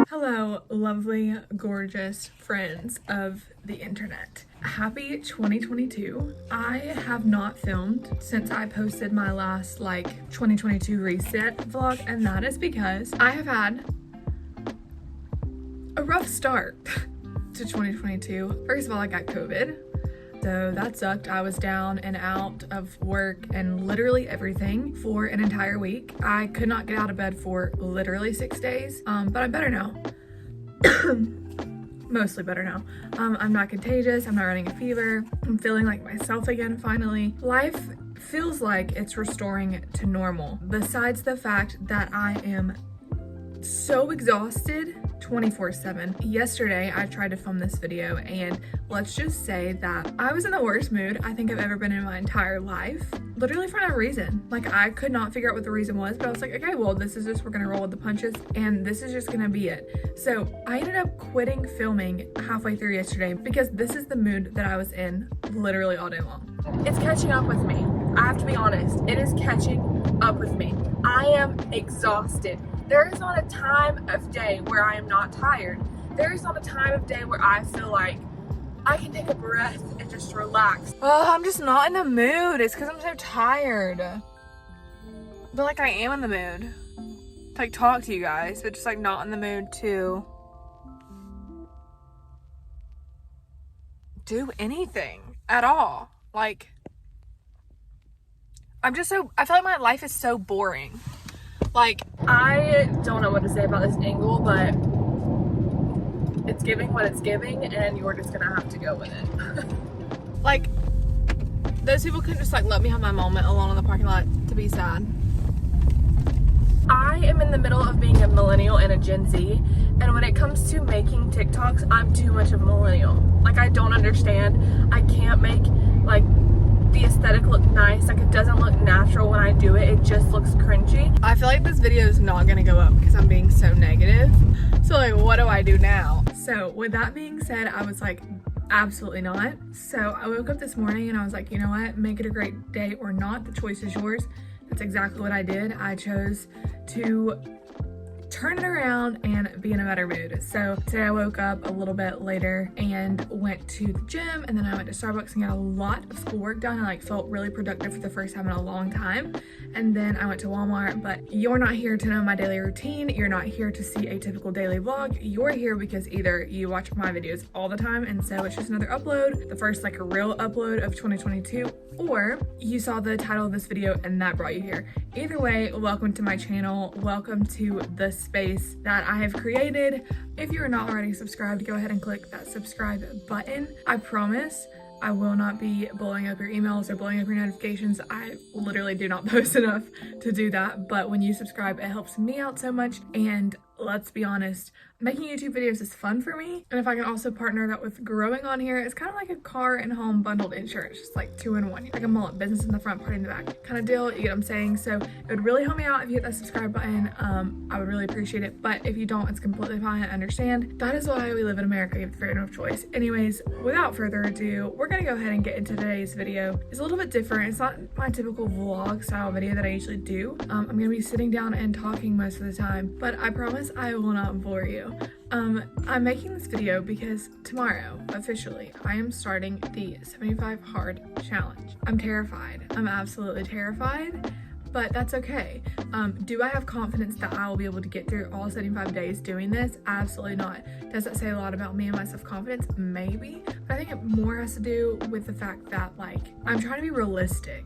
Hello, lovely, gorgeous friends of the internet. Happy 2022. I have not filmed since I posted my last 2022 reset vlog, and that is because I have had a rough start to 2022. First of all, I got COVID. So that sucked. I was down and out of work and literally everything for an entire week. I could not get out of bed for literally 6 days, but I'm better now. Mostly better now. I'm not contagious. I'm not running a fever. I'm feeling like myself again, finally. Life feels like it's restoring to normal. Besides the fact that I am so exhausted 24/7. Yesterday, I tried to film this video, and let's just say that I was in the worst mood I think I've ever been in my entire life. Literally for no reason. I could not figure out what the reason was, but I was like, okay, well, this is just, we're gonna roll with the punches, and this is just gonna be it. So I ended up quitting filming halfway through yesterday because this is the mood that I was in literally all day long. It's catching up with me. I have to be honest. It is catching up with me. I am exhausted. There is not a time of day where I am not tired. There is not a time of day where I feel like I can take a breath and just relax. Oh, I'm just not in the mood. It's because I'm so tired. But I am in the mood to talk to you guys, but just not in the mood to do anything at all. I feel like my life is so boring. I don't know what to say about this angle, but it's giving what it's giving, and you're just gonna have to go with it. Those people couldn't just let me have my moment alone in the parking lot to be sad. I am in the middle of being a millennial and a Gen Z, and when it comes to making TikToks, I'm too much of a millennial. I don't understand. I can't make the aesthetic look nice. It doesn't look natural when I do it. It just looks cringy. I feel like this video is not gonna go up because I'm being so negative. So what do I do now? So with that being said, I was absolutely not. So I woke up this morning and I was like, you know what? Make it a great day or not. The choice is yours. That's exactly what I did. I chose to turn it around and be in a better mood. So today I woke up a little bit later and went to the gym, and then I went to Starbucks and got a lot of schoolwork done. I felt really productive for the first time in a long time. And then I went to Walmart, but you're not here to know my daily routine. You're not here to see a typical daily vlog. You're here because either you watch my videos all the time, and so it's just another upload, the first real upload of 2022, or you saw the title of this video and that brought you here. Either way, welcome to my channel. Welcome to the space that I have created. If you're not already subscribed, go ahead and click that subscribe button. I promise I will not be blowing up your emails or blowing up your notifications. I literally do not post enough to do that, but when you subscribe, it helps me out so much. And let's be honest, making YouTube videos is fun for me. And if I can also partner that with growing on here, it's kind of like a car and home bundled insurance, just 2 in 1. Like a mullet, business in the front, party in the back kind of deal. You get what I'm saying? So it would really help me out if you hit that subscribe button. I would really appreciate it. But if you don't, it's completely fine. I understand. That is why we live in America. You have freedom of choice. Anyways, without further ado, we're gonna go ahead and get into today's video. It's a little bit different. It's not my typical vlog style video that I usually do. I'm gonna be sitting down and talking most of the time, but I promise I will not bore you. I'm making this video because tomorrow, officially, I am starting the 75 hard challenge. I'm terrified. I'm absolutely terrified, but that's okay. Do I have confidence that I will be able to get through all 75 days doing this? Absolutely not. Does that say a lot about me and my self-confidence? Maybe, but I think it more has to do with the fact that I'm trying to be realistic,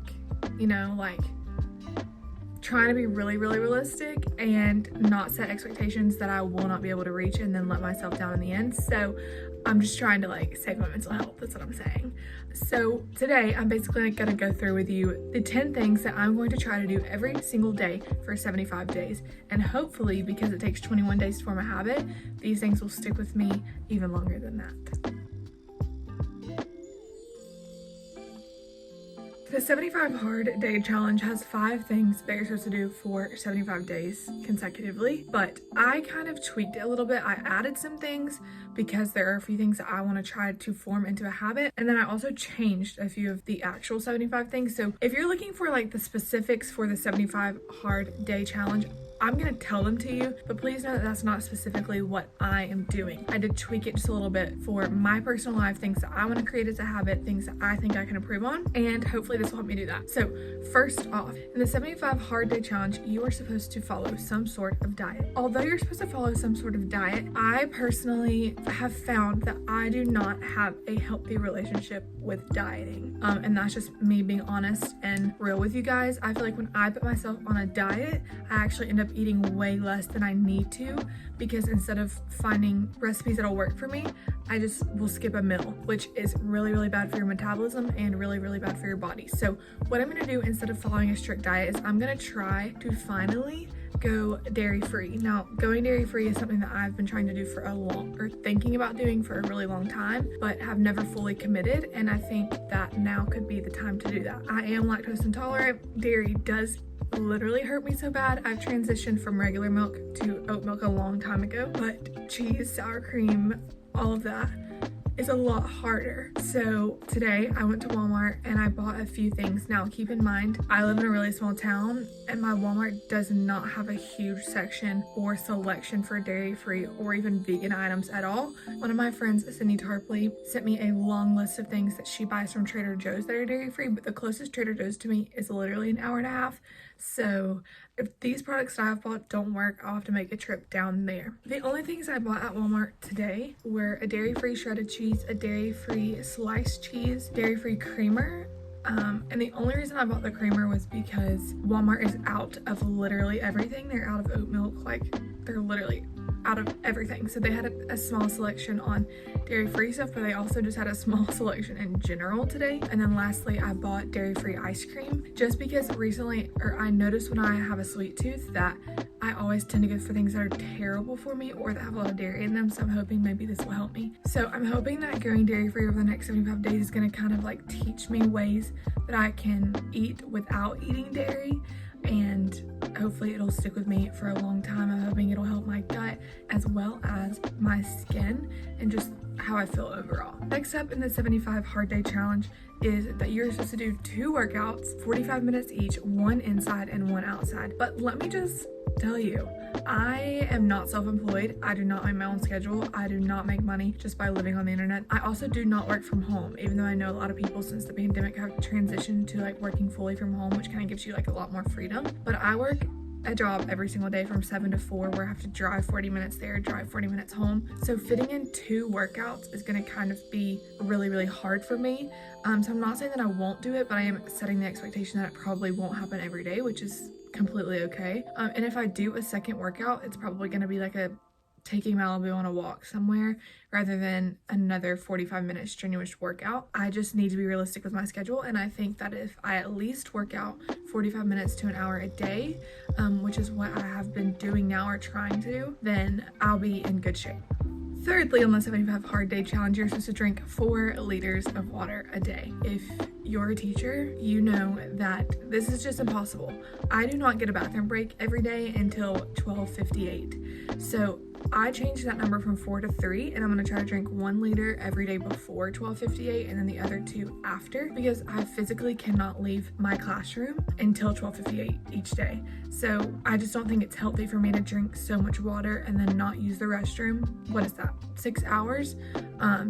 trying to be really realistic and not set expectations that I will not be able to reach and then let myself down in the end. So I'm just trying to save my mental health. That's what I'm saying. So today I'm basically gonna go through with you the 10 things that I'm going to try to do every single day for 75 days. And hopefully, because it takes 21 days to form a habit, these things will stick with me even longer than that. The 75 hard day challenge has 5 things that you're supposed to do for 75 days consecutively, but I kind of tweaked it a little bit. I added some things because there are a few things that I want to try to form into a habit, and then I also changed a few of the actual 75 things. So if you're looking for like the specifics for the 75 hard day challenge, I'm gonna tell them to you, but please know that that's not specifically what I am doing. I did tweak it just a little bit for my personal life, things that I want to create as a habit, things that I think I can improve on, and hopefully this will help me do that. So first off, in the 75 hard day challenge, you are supposed to follow some sort of diet. Although you're supposed to follow some sort of diet, I personally have found that I do not have a healthy relationship with dieting. And that's just me being honest and real with you guys. I feel like when I put myself on a diet, I actually end up eating way less than I need to, because instead of finding recipes that'll work for me, I just will skip a meal, which is really, really bad for your metabolism and really, really bad for your body. So what I'm gonna do instead of following a strict diet is I'm gonna try to finally go dairy-free. Now, going dairy-free is something that I've been trying to do for thinking about doing for a really long time, but have never fully committed, and I think that now could be the time to do that. I am lactose intolerant. Dairy does literally hurt me so bad. I've transitioned from regular milk to oat milk a long time ago, but cheese, sour cream, all of that is a lot harder. So today I went to Walmart and I bought a few things. Now keep in mind, I live in a really small town and my Walmart does not have a huge section or selection for dairy-free or even vegan items at all. One of my friends, Sydney Tarpley, sent me a long list of things that she buys from Trader Joe's that are dairy-free, but the closest Trader Joe's to me is literally an hour and a half. So if these products that I've bought don't work, I'll have to make a trip down there. The only things I bought at Walmart today were a dairy-free shredded cheese, a dairy-free sliced cheese, dairy-free creamer, and the only reason I bought the creamer was because Walmart is out of literally everything. They're out of oat milk, like they're literally out of everything. So they had a small selection on dairy-free stuff, but they also just had a small selection in general today. And then lastly, I bought dairy-free ice cream just because I noticed when I have a sweet tooth that I always tend to go for things that are terrible for me or that have a lot of dairy in them. So I'm hoping maybe this will help me. So I'm hoping that going dairy-free over the next 75 days is going to kind of like teach me ways that I can eat without eating dairy, and hopefully it'll stick with me for a long time. I'm hoping it'll help my gut as well as my skin and just how I feel overall. Next up in the 75 hard day challenge is that you're supposed to do 2 workouts, 45 minutes each, 1 inside and 1 outside. But let me just tell you, I am not self-employed. I do not make my own schedule. I do not make money just by living on the internet. I also do not work from home, even though I know a lot of people since the pandemic have transitioned to like working fully from home, which kind of gives you like a lot more freedom. But I work a job every single day from 7 to 4 where I have to drive 40 minutes there, drive 40 minutes home. So fitting in 2 workouts is going to kind of be really, really hard for me. So I'm not saying that I won't do it, but I am setting the expectation that it probably won't happen every day, which is completely okay. And if I do a second workout, it's probably going to be like taking Malibu on a walk somewhere rather than another 45-minute strenuous workout. I just need to be realistic with my schedule, and I think that if I at least work out 45 minutes to an hour a day, which is what I have been doing now or trying to, then I'll be in good shape. Thirdly, on the 75 hard day challenge, you're supposed to drink 4 liters of water a day. If you're a teacher, you know that this is just impossible. I do not get a bathroom break every day until 12:58. So I changed that number from 4 to 3, and I'm gonna try to drink 1 liter every day before 12:58 and then the other 2 after, because I physically cannot leave my classroom until 12:58 each day. So I just don't think it's healthy for me to drink so much water and then not use the restroom. What is that, 6 hours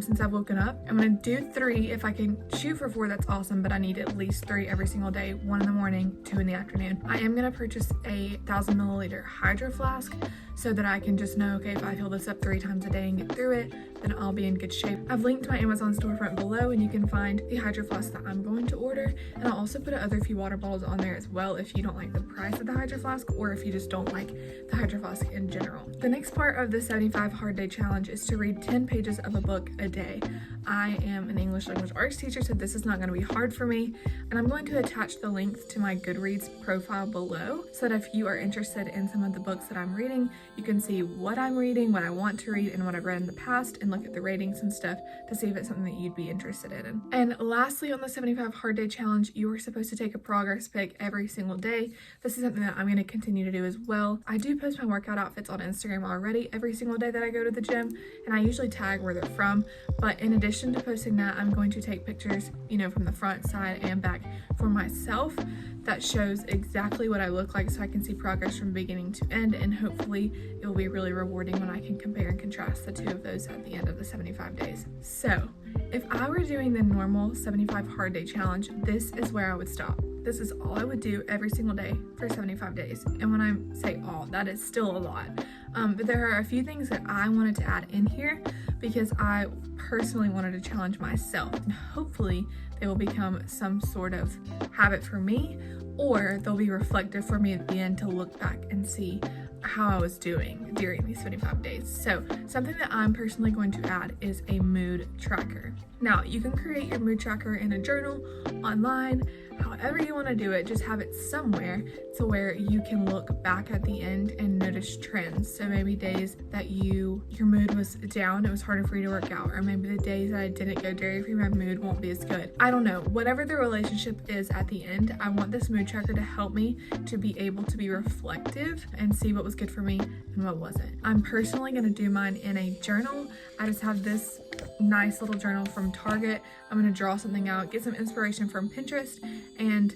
since I've woken up? I'm gonna do 3. If I can shoot for 4, that's awesome, but I need at least 3 every single day, 1 in the morning, 2 in the afternoon. I am gonna purchase a 1,000 milliliter hydro flask so that I can just know, okay, if I fill this up 3 times a day and get through it, then I'll be in good shape. I've linked my Amazon storefront below, and you can find the hydro flask that I'm going to order, and I'll also put other few water bottles on there as well if you don't like the price of the hydro flask or if you just don't like the hydro flask in general. The next part of the 75 hard day challenge is to read 10 pages of a book a day. I am an English language arts teacher, so this is not going to be hard for me, and I'm going to attach the link to my Goodreads profile below so that if you are interested in some of the books that I'm reading, you can see what I'm reading, what I want to read, and what I've read in the past, and can look at the ratings and stuff to see if it's something that you'd be interested in. And lastly, on the 75 hard day challenge, you are supposed to take a progress pic every single day. This is something that I'm going to continue to do as well. I do post my workout outfits on Instagram already every single day that I go to the gym, and I usually tag where they're from. But in addition to posting that, I'm going to take pictures, you know, from the front, side, and back for myself that shows exactly what I look like, so I can see progress from beginning to end, and hopefully it will be really rewarding when I can compare and contrast the two of those at the end of the 75 days. So if I were doing the normal 75 hard day challenge, this is where I would stop. This is all I would do every single day for 75 days. And when I say all, that is still a lot. But there are a few things that I wanted to add in here because I personally wanted to challenge myself. And hopefully they will become some sort of habit for me, or they'll be reflective for me at the end to look back and see how I was doing during these 75 days. So something that I'm personally going to add is a mood tracker. Now, you can create your mood tracker in a journal, online, however you want to do it. Just have it somewhere to where you can look back at the end and notice trends. So maybe days that your mood was down, it was harder for you to work out, or maybe the days that I didn't go dairy free, my mood won't be as good. I don't know, whatever the relationship is at the end, I want this mood tracker to help me to be able to be reflective and see what was good for me and what wasn't. I'm personally going to do mine in a journal. I just have this nice little journal from Target. I'm going to draw something out, get some inspiration from Pinterest, and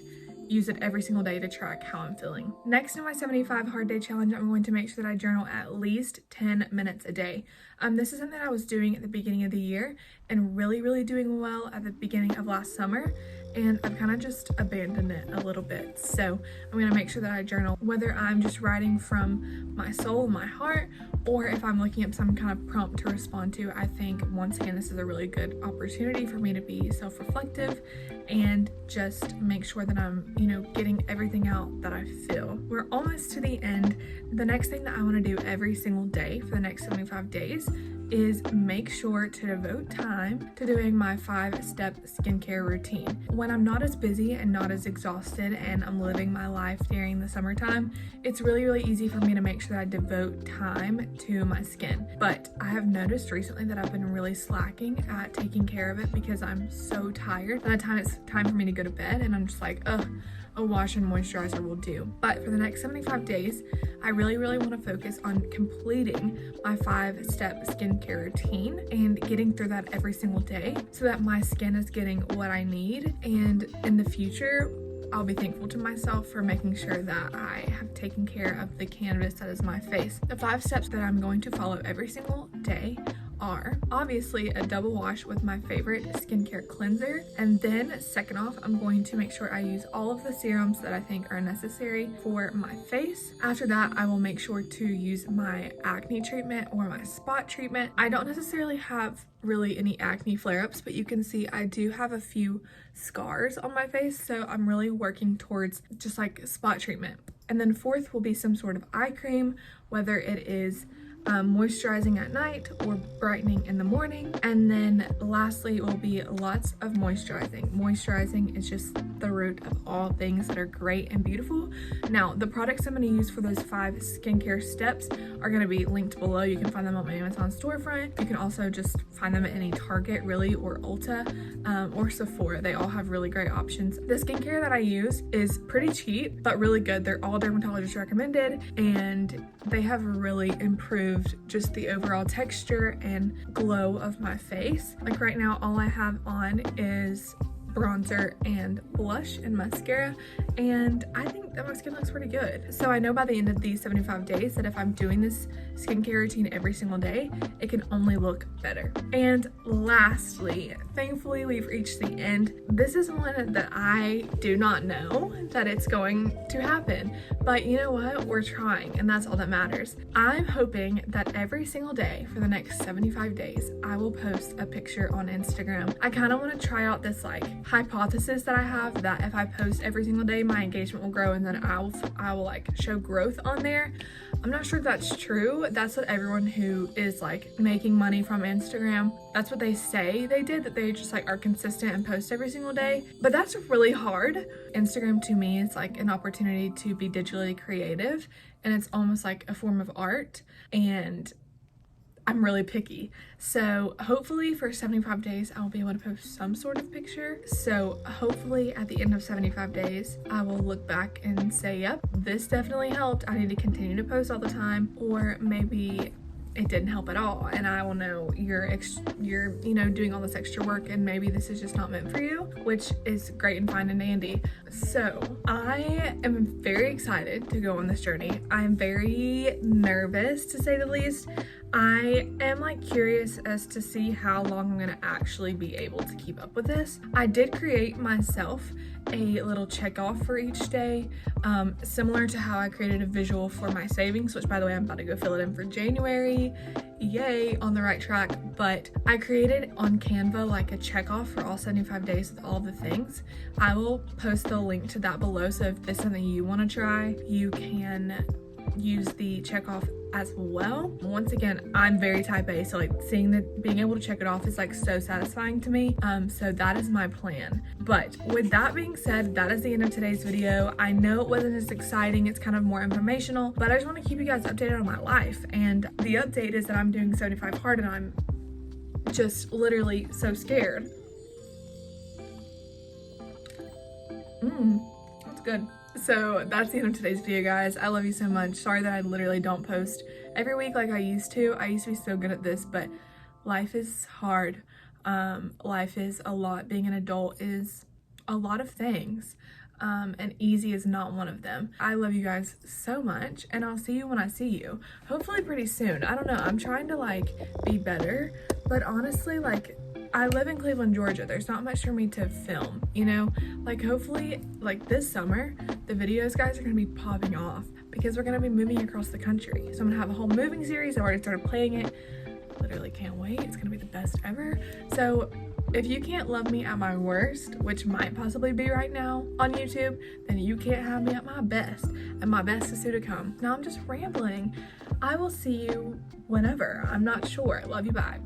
use it every single day to track how I'm feeling. Next in my 75 hard day challenge, I'm going to make sure that I journal at least 10 minutes a day. This is something I was doing at the beginning of the year and really doing well at the beginning of last summer, and I've kind of just abandoned it a little bit. So I'm going to make sure that I journal, whether I'm just writing from my soul, my heart, or if I'm looking up some kind of prompt to respond to. I think once again this is a really good opportunity for me to be self-reflective and just make sure that I'm, you know, getting everything out that I feel. We're almost to the end. The next thing that I want to do every single day for the next 75 days is make sure to devote time to doing my 5-step skincare routine. When I'm not as busy and not as exhausted and I'm living my life during the summertime, it's really easy for me to make sure that I devote time to my skin. But I have noticed recently that I've been really slacking at taking care of it because I'm so tired. By the time it's time for me to go to bed, and I'm just like, ugh, a wash and moisturizer will do. But for the next 75 days, I really want to focus on completing my 5-step skincare routine and getting through that every single day so that my skin is getting what I need. And in the future, I'll be thankful to myself for making sure that I have taken care of the canvas that is my face. The 5 steps that I'm going to follow every single day are obviously a double wash with my favorite skincare cleanser, and then second off, I'm going to make sure I use all of the serums that I think are necessary for my face. After that, I will make sure to use my acne treatment or my spot treatment. I don't necessarily have really any acne flare-ups, but you can see I do have a few scars on my face, so I'm really working towards just like spot treatment. And then fourth will be some sort of eye cream, whether it is moisturizing at night or brightening in the morning. And then lastly, it will be lots of moisturizing. Moisturizing is just the root of all things that are great and beautiful. Now, the products I'm going to use for those 5 skincare steps are going to be linked below. You can find them on my Amazon storefront. You can also just find them at any Target really, or Ulta, or Sephora. They all have really great options. The skincare that I use is pretty cheap but really good. They're all dermatologist recommended, and they have really improved just the overall texture and glow of my face. Like right now, all I have on is bronzer and blush and mascara, and I think that my skin looks pretty good. So I know by the end of these 75 days that if I'm doing this skincare routine every single day, it can only look better. And lastly, thankfully we've reached the end. This is one that I do not know that it's going to happen, but you know what? We're trying, and that's all that matters. I'm hoping that every single day for the next 75 days, I will post a picture on Instagram. I kind of want to try out this like hypothesis that I have that if I post every single day, my engagement will grow, and then I will like show growth on there. I'm not sure if that's true. That's what everyone who is like making money from Instagram, that's what they say they did, that they just like are consistent and post every single day. But that's really hard. Instagram to me is like an opportunity to be digitally creative, and it's almost like a form of art. And I'm really picky. So hopefully for 75 days, I'll be able to post some sort of picture. So hopefully at the end of 75 days, I will look back and say, yep, this definitely helped. I need to continue to post all the time, or maybe it didn't help at all, and I will know you're you know, doing all this extra work and maybe this is just not meant for you, which is great and fine and dandy. So I am very excited to go on this journey. I'm very nervous, to say the least. I am like curious as to see how long I'm gonna actually be able to keep up with this. I did create myself a little check off for each day, similar to how I created a visual for my savings, which by the way, I'm about to go fill it in for January. Yay, on the right track. But I created on Canva like a check off for all 75 days with all the things. I will post the link to that below, so if this is something you want to try, you can use the check off as well. Once again, I'm very type A, so like being able to check it off is like so satisfying to me. So that is my plan. But with that being said, that is the end of today's video. I know it wasn't as exciting, it's kind of more informational, but I just want to keep you guys updated on my life. And the update is that I'm doing 75 hard and I'm just literally so scared. That's good. So that's the end of today's video, guys. I love you so much. Sorry that I literally don't post every week like I used to. I used to be so good at this, but life is hard. Life is a lot. Being an adult is a lot of things, and easy is not one of them. I love you guys so much, and I'll see you when I see you. Hopefully pretty soon. I don't know. I'm trying to like be better, but honestly, like, I live in Cleveland, Georgia. There's not much for me to film, you know? Like, hopefully, like this summer, the videos, guys, are gonna be popping off because we're gonna be moving across the country. So I'm gonna have a whole moving series. I've already started playing it. Literally can't wait. It's gonna be the best ever. So if you can't love me at my worst, which might possibly be right now on YouTube, then you can't have me at my best, and my best is soon to come. Now I'm just rambling. I will see you whenever. I'm not sure. Love you, bye.